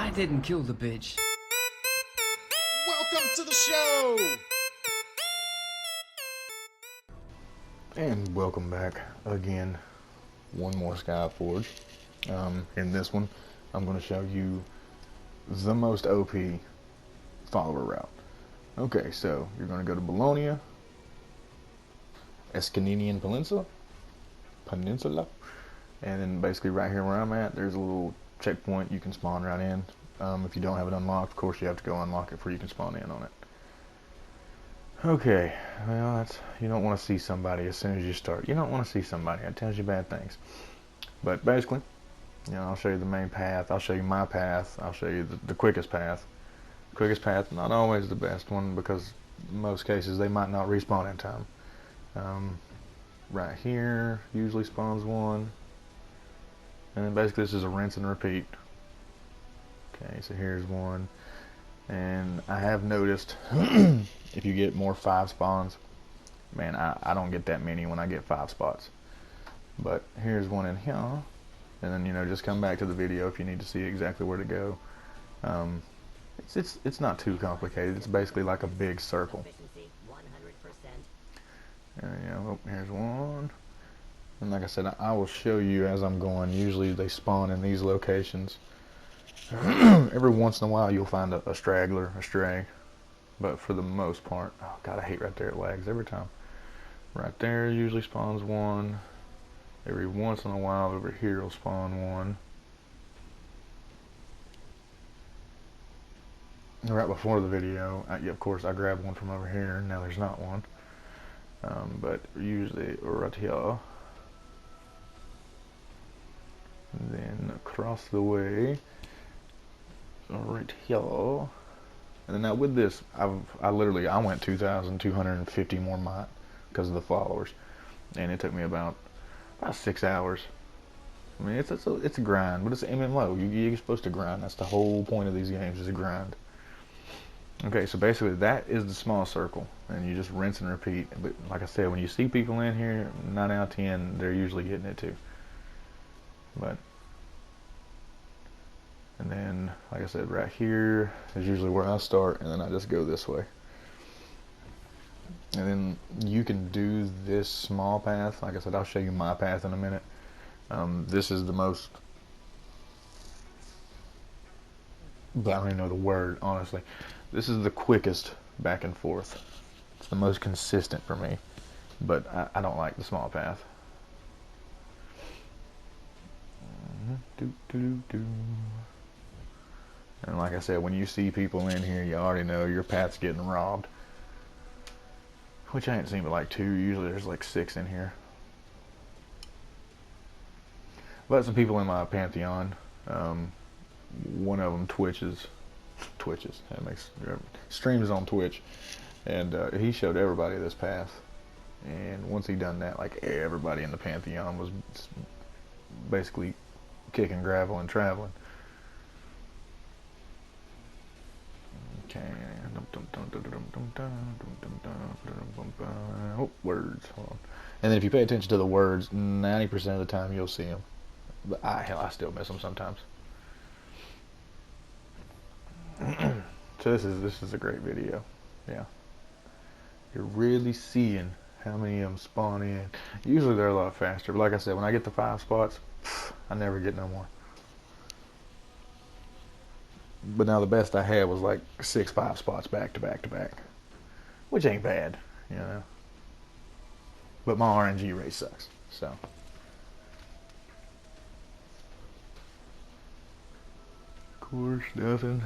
I didn't kill the bitch. Welcome to the show! And welcome back again. One more Skyforge. In this one, I'm going to show you the most OP follower route. Okay, so you're going to go to Bologna, Escaninian Peninsula, and then basically right here where I'm at, there's a little checkpoint you can spawn right in. If you don't have it unlocked, of course you have to go unlock it before you can spawn in on it. Okay, well, that's, you don't want to see somebody as soon as you start. You don't want to see somebody. That tells you bad things. But basically, you know, I'll show you the main path. I'll show you my path. I'll show you the quickest path. Quickest path, not always the best one, because in most cases they might not respawn in time. Right here usually spawns one. And then basically this is a rinse and repeat. Okay, so here's one. And I have noticed if you get more 5 spawns, man, I don't get that many when I get 5 spots. But here's one in here. And then, you know, just come back to the video if you need to see exactly where to go. It's not too complicated. It's basically like a big circle. And, you know, oh, here's one. And like I said, I will show you as I'm going. Usually they spawn in these locations. Every once in a while you'll find a straggler, a stray, but for the most part, oh god, I hate right there, it lags every time. Right there usually spawns one. Every once in a while over here will spawn one. Right before the video, yeah, of course I grabbed one from over here, now there's not one. But usually right here. And then across the way, right here. And then now with this, I went 2,250 more might because of the followers, and it took me about 6 hours. I mean, it's a grind, but it's an MMO. You're supposed to grind. That's the whole point of these games, is a grind. Okay, so basically that is the small circle, and you just rinse and repeat. But like I said, when you see people in here, 9 out of 10, they're usually getting it too. But and then, like I said, right here is usually where I start, and then I just go this way. And then you can do this small path. Like I said, I'll show you my path in a minute. This is the most, but I don't even know the word, honestly. This is the quickest back and forth. It's the most consistent for me, but I don't like the small path. And like I said, when you see people in here, you already know your path's getting robbed. Which I ain't seen but like 2. Usually there's like 6 in here. But some people in my pantheon, one of them twitches. That makes streams on Twitch, and he showed everybody this path. And once he done that, like everybody in the pantheon was basically kicking gravel and traveling. Okay. Oh, words. Hold on. And then if you pay attention to the words, 90% of the time you'll see them. But hell, I still miss them sometimes. So this is a great video. Yeah. You're really seeing how many of them spawn in. Usually they're a lot faster, but like I said, when I get the 5 spots, I never get no more. But now the best I had was like 6 5 spots back to back to back, which ain't bad, you know. But my RNG rate sucks, so. Of course, nothing.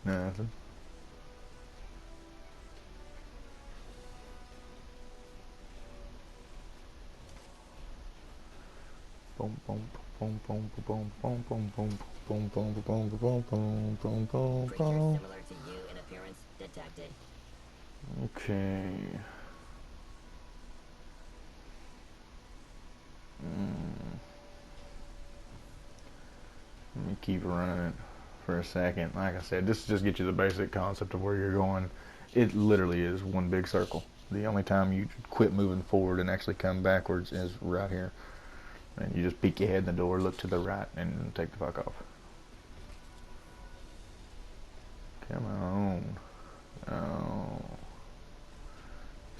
Nothing. Boom, boom, boom, boom, boom, boom, boom, boom, boom, boom, boom, boom, boom, boom, boom, boom. Similar to you in appearance detected. Okay. Let me keep running it for a second. Like I said, this just gets you the basic concept of where you're going. It literally is one big circle. The only time you quit moving forward and actually come backwards is right here. And you just peek your head in the door, look to the right, and take the fuck off. Come on. Oh.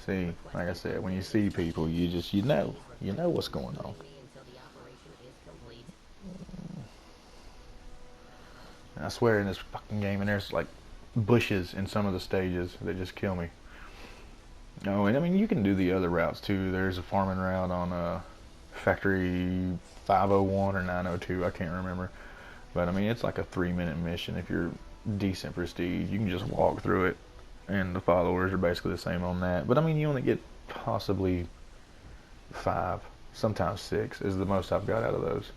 See, like I said, when you see people, you know what's going on. I swear in this fucking game, and there's like bushes in some of the stages that just kill me. Oh, and I mean, you can do the other routes too. There's a farming route on Factory 501 or 902, I can't remember. But I mean, it's like a 3-minute mission if you're decent prestige. You can just walk through it, and the followers are basically the same on that. But I mean, you only get possibly 5, sometimes 6 is the most I've got out of those.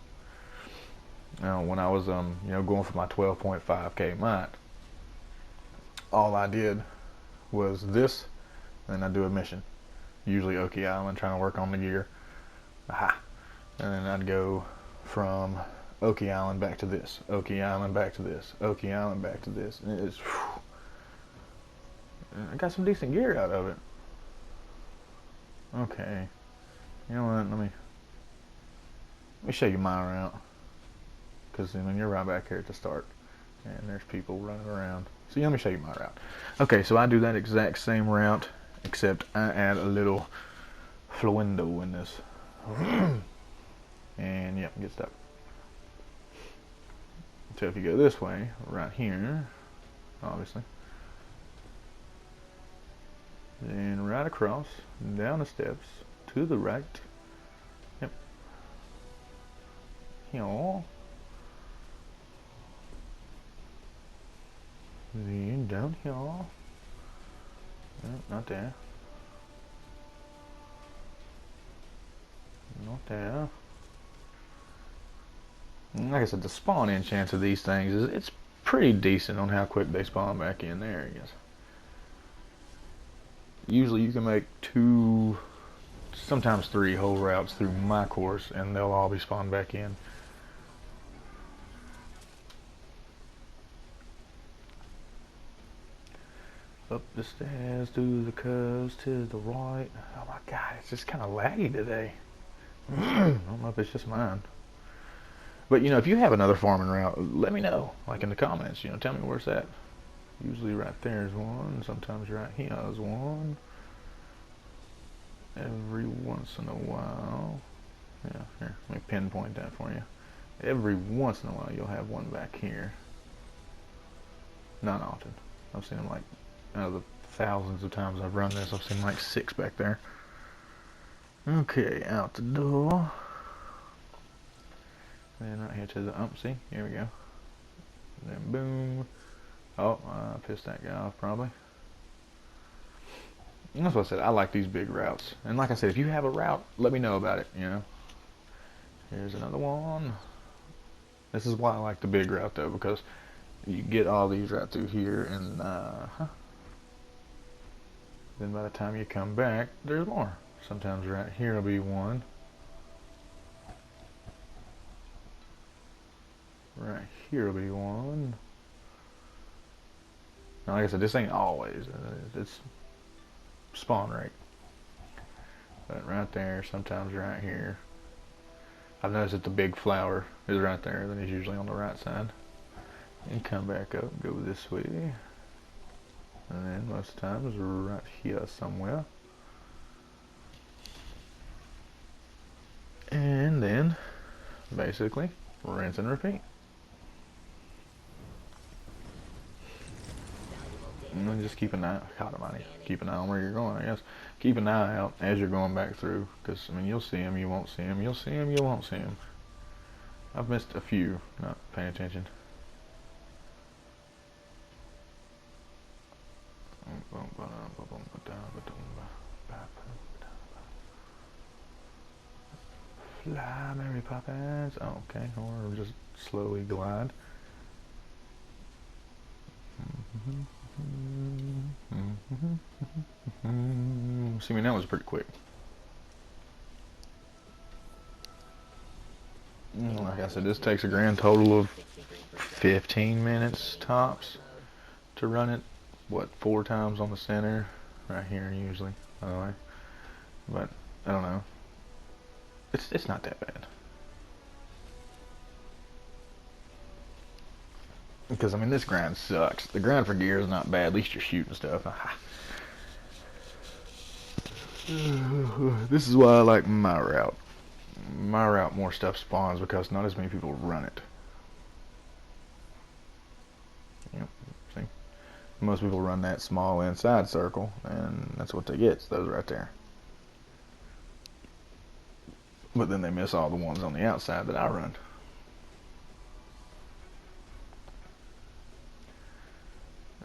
Now, when I was going for my 12.5k mite, all I did was this, and I'd do a mission. Usually Oki Island, trying to work on the gear. Aha. And then I'd go from Oki Island back to this, Oki Island back to this, Oki Island back to this. And it's, I got some decent gear out of it. Okay. You know what, let me show you my route. Because I mean, you're right back here at the start. And there's people running around. So let me show you my route. Okay, so I do that exact same route, except I add a little fluendo in this. And yep, get stuck. So if you go this way, right here, obviously, then right across, down the steps, to the right, yep, here, then down here, no, not there, not there. Like I said, the spawn in chance of these things is it's pretty decent on how quick they spawn back in there, I guess. Usually you can make 2, sometimes 3 whole routes through my course, and they'll all be spawned back in. Up the stairs, through the curves, to the right. Oh my god, it's just kind of laggy today. I don't know if it's just mine. But, if you have another farming route, let me know. Like in the comments, tell me where it's at. Usually right there is one. Sometimes right here is one. Every once in a while. Yeah, here, let me pinpoint that for you. Every once in a while you'll have one back here. Not often. I've seen them like, out of the thousands of times I've run this, I've seen like 6 back there. Okay, out the door. Then right here to the umpsy. Here we go. Then boom. Oh, I pissed that guy off probably. And that's what I said. I like these big routes. And like I said, if you have a route, let me know about it, Here's another one. This is why I like the big route though, because you get all these right through here, and then by the time you come back, there's more. Sometimes right here will be one. Right here will be one. Now, like I said, this ain't always. It's spawn rate. But right there, sometimes right here. I've noticed that the big flower is right there, then it's usually on the right side. And come back up, go this way. And then most times right here somewhere. And then, basically, rinse and repeat. And then just keep an eye, keep an eye on where you're going, I guess. Keep an eye out as you're going back through, because, I mean, you'll see them, you won't see them, you'll see them, you won't see them. I've missed a few, not paying attention. Fly, Mary Poppins. Oh, okay, or just slowly glide. See, I mean, that was pretty quick. Like I said, this takes a grand total of 15 minutes tops to run it what, 4 times on the center, right here usually, by the way. But I don't know. It's not that bad. Because I mean, this grind sucks. The grind for gear is not bad. At least you're shooting stuff. This is why I like my route. My route, more stuff spawns because not as many people run it. Yep, see? Most people run that small inside circle, and that's what they get. It's those right there. But then they miss all the ones on the outside that I run.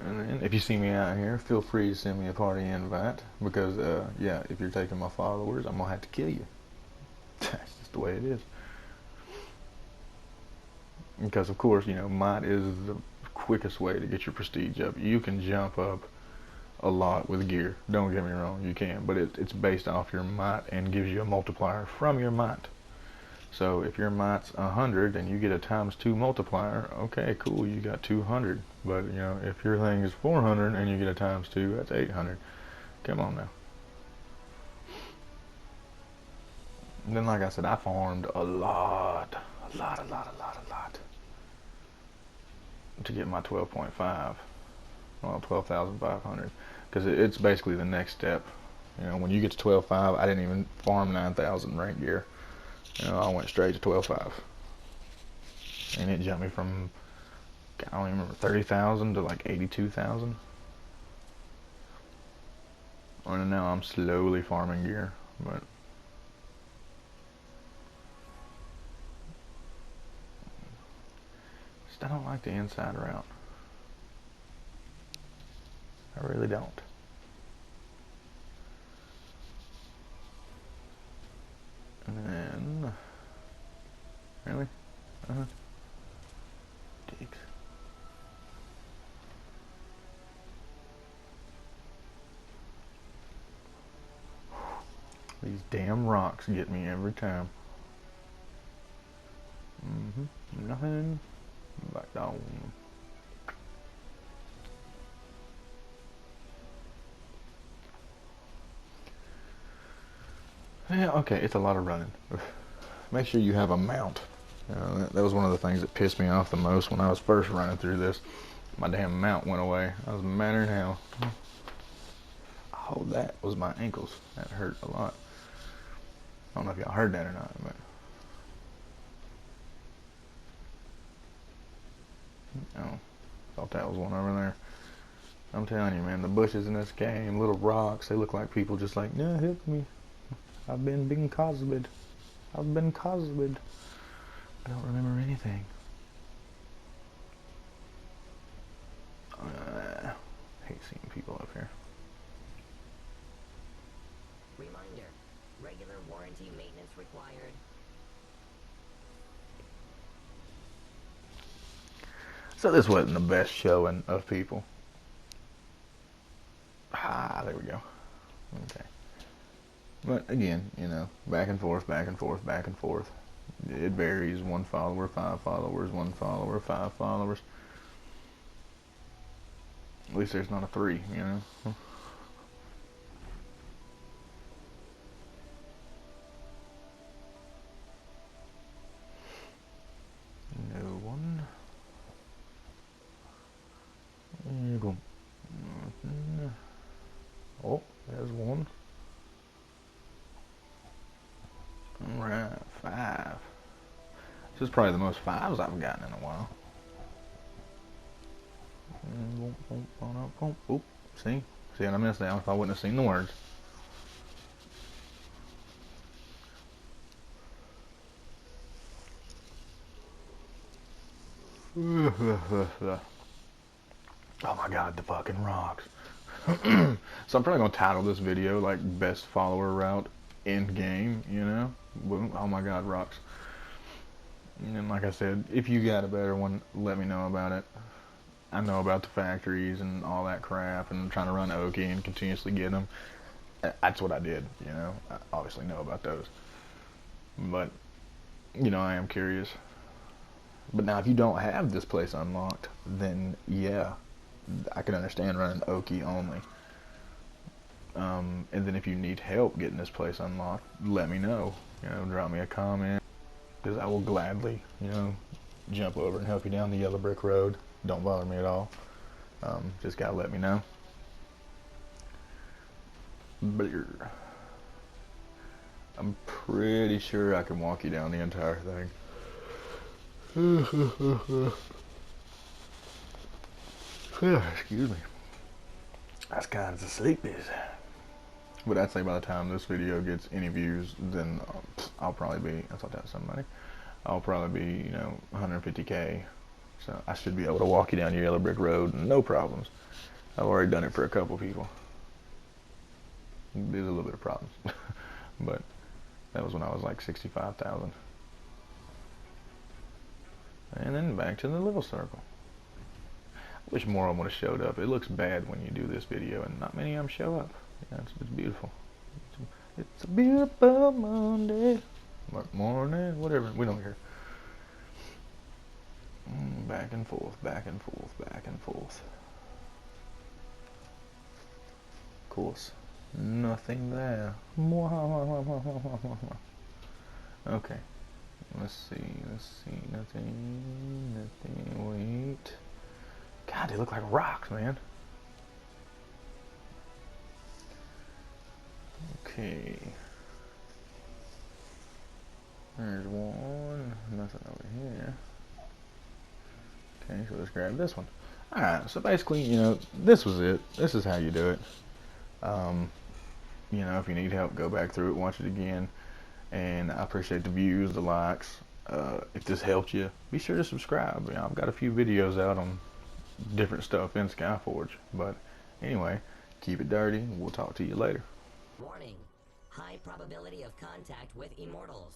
And then if you see me out here, feel free to send me a party invite, because yeah, if you're taking my followers, I'm gonna have to kill you. That's just the way it is. Because of course, you know, might is the quickest way to get your prestige up. You can jump up a lot with gear, don't get me wrong, you can, but it's based off your might and gives you a multiplier from your might. So if your might's 100 and you get a ×2 multiplier, okay, cool, you got 200. But you know, if your thing is 400 and you get a ×2, that's 800. Come on now. And then, like I said, I farmed a lot to get my 12.5, well, 12,500, because it's basically the next step. You know, when you get to 12.5, I didn't even farm 9,000 rank gear. You know, I went straight to 12.5, and it jumped me from, I don't even remember, 30,000 to like 82,000. And now I'm slowly farming gear, but I don't like the inside route. I really don't. And then, really? Dicks. These damn rocks get me every time. Nothing. Back down. Yeah, okay, it's a lot of running. Make sure you have a mount. That was one of the things that pissed me off the most when I was first running through this. My damn mount went away. I was madder than hell. Oh, that was my ankles. That hurt a lot. I don't know if y'all heard that or not, but oh, thought that was one over there. I'm telling you, man, the bushes in this game, little rocks, they look like people just like, no, help me. I've been being cosbid. I've been cosbid. I don't remember anything. Hate seeing people up here. Reminder, regular warranty maintenance required. So this wasn't the best showing of people. There we go. Okay. But again, you know, back and forth, back and forth, back and forth. It varies. 1 follower, 5 followers, 1 follower, 5 followers. At least there's not a 3, you know. No one. There you go. Oh, there's one. Alright, 5. This is probably the most 5s I've gotten in a while. Oop, see? See, I missed that if I wouldn't have seen the words. Oh my god, the fucking rocks. So I'm probably going to title this video like best follower route in game, you know? Oh my god, rocks. And like I said, if you got a better one, let me know about it. I know about the factories and all that crap and trying to run Oki and continuously get them. That's what I did, you know? I obviously know about those. But, you know, I am curious. But now if you don't have this place unlocked, then yeah, I can understand running Oki only. And then if you need help getting this place unlocked, let me know. You know, drop me a comment, because I will gladly, you know, jump over and help you down the yellow brick road. Don't bother me at all. Just gotta let me know. Blur. I'm pretty sure I can walk you down the entire thing. Excuse me. That's kind of sleepy. But I'd say by the time this video gets any views, then I'll probably be, I thought that was somebody, I'll probably be, you know, 150K. So I should be able to walk you down your yellow brick road, no problems. I've already done it for a couple people. There's a little bit of problems. But that was when I was like 65,000. And then back to the little circle. I wish more of them would have showed up. It looks bad when you do this video and not many of them show up. Yeah, it's beautiful. It's a beautiful Monday. Morning, whatever, we don't care. Back and forth, back and forth, back and forth. Of course, nothing there. Okay, let's see, nothing, wait. God, they look like rocks, man. Okay. There's one, nothing over here. Okay, so let's grab this one. Alright, so basically, you know, this was it. This is how you do it. You know, if you need help, go back through it, watch it again. And I appreciate the views, the likes. If this helped you, be sure to subscribe. You know, I've got a few videos out on different stuff in Skyforge. But anyway, keep it dirty. We'll talk to you later. Warning. High probability of contact with immortals.